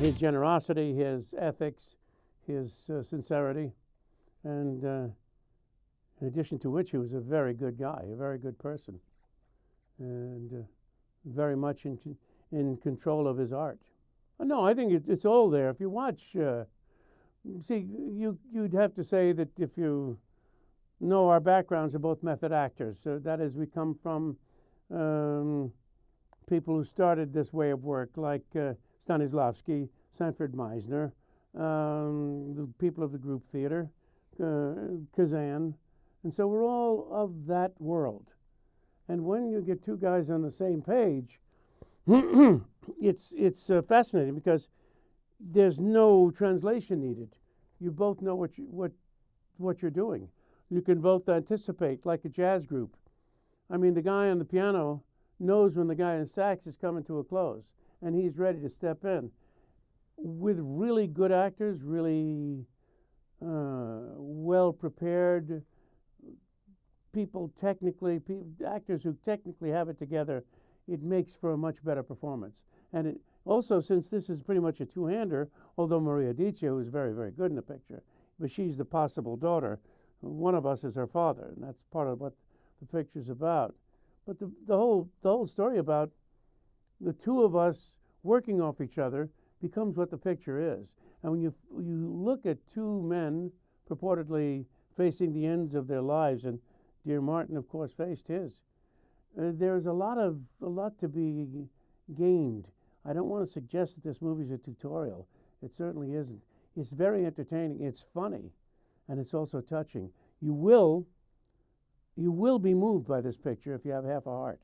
his generosity, his ethics, his sincerity, and in addition to which he was a very good guy, a very good person, and very much in control of his art. No, I think it's all there. If you watch, see, you'd have to say that if you know our backgrounds are both method actors. So that is, we come from people who started this way of work, like Stanislavski, Sanford Meisner, the people of the group theater, Kazan. And so we're all of that world. And when you get two guys on the same page, it's fascinating because there's no translation needed. You both know what you're doing. You can both anticipate, like a jazz group. I mean, the guy on the piano knows when the guy on sax is coming to a close, and he's ready to step in. With really good actors, really well-prepared people, actors who technically have it together, it makes for a much better performance. And it also, since this is pretty much a two-hander, although Maria Dice, who is very, very good in the picture, but she's the possible daughter. One of us is her father, and that's part of what the picture's about. But the whole story about the two of us working off each other becomes what the picture is. And when you look at two men purportedly facing the ends of their lives, and dear Martin, of course, faced his, there's a lot to be gained. I don't want to suggest that this movie's a tutorial. It certainly isn't. It's very entertaining. It's funny. And it's also touching. You will be moved by this picture if you have half a heart.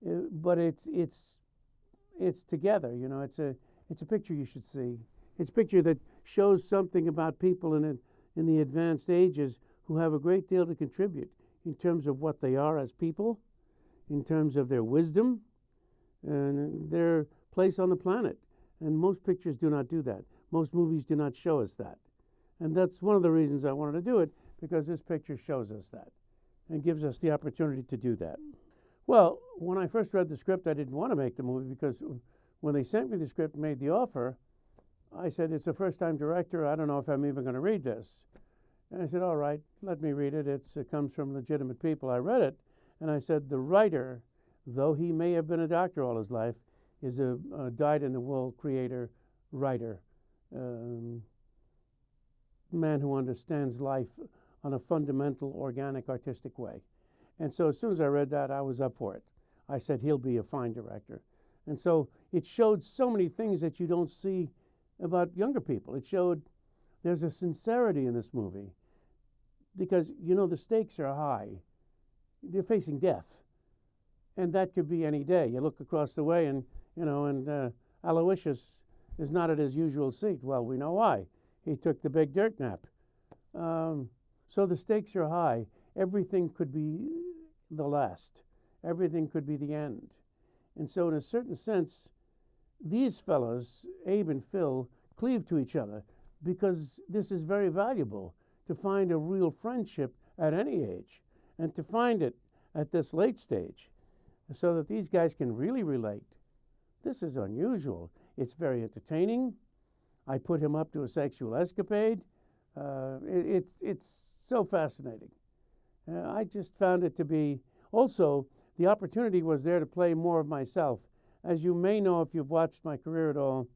But it's together, you know. It's a picture you should see. It's a picture that shows something about people in the advanced ages who have a great deal to contribute in terms of what they are as people, in terms of their wisdom, and their place on the planet. And most pictures do not do that. Most movies do not show us that. And that's one of the reasons I wanted to do it, because this picture shows us that and gives us the opportunity to do that. Well, when I first read the script, I didn't want to make the movie, because when they sent me the script and made the offer, I said, it's a first-time director. I don't know if I'm even going to read this. And I said, all right, let me read it. It comes from legitimate people. I read it, and I said, the writer, though he may have been a doctor all his life, is a dyed-in-the-wool creator, writer, man who understands life on a fundamental, organic, artistic way. And so as soon as I read that, I was up for it. I said, he'll be a fine director. And so it showed so many things that you don't see about younger people. It showed there's a sincerity in this movie because, you know, the stakes are high. They're facing death. And that could be any day. You look across the way and, you know, and Aloysius is not at his usual seat. Well, we know why. He took the big dirt nap. So the stakes are high. Everything could be the last. Everything could be the end. And so in a certain sense, these fellows, Abe and Phil, cleave to each other because this is very valuable to find a real friendship at any age and to find it at this late stage so that these guys can really relate. This is unusual. It's very entertaining. I put him up to a sexual escapade. It's so fascinating. I just found it to be, also, the opportunity was there to play more of myself. As you may know if you've watched my career at all,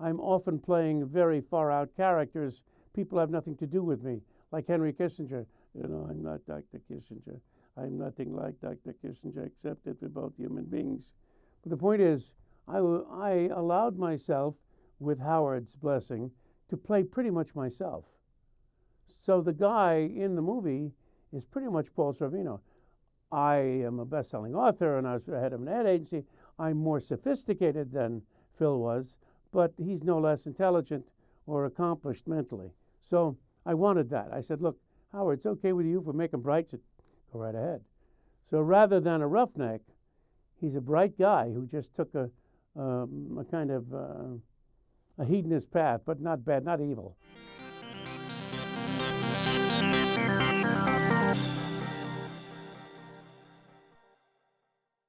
I'm often playing very far-out characters. People have nothing to do with me, like Henry Kissinger. You know, I'm not Dr. Kissinger. I'm nothing like Dr. Kissinger, except that we're both human beings. But the point is, I allowed myself, with Howard's blessing, to play pretty much myself. So the guy in the movie is pretty much Paul Sorvino. I am a best-selling author, and I was head of an ad agency. I'm more sophisticated than Phil was, but he's no less intelligent or accomplished mentally. So I wanted that. I said, look, Howard, it's okay with you if we make him bright. Said, go right ahead. So rather than a roughneck, he's a bright guy who just took a kind of a hedonist path, but not bad, not evil.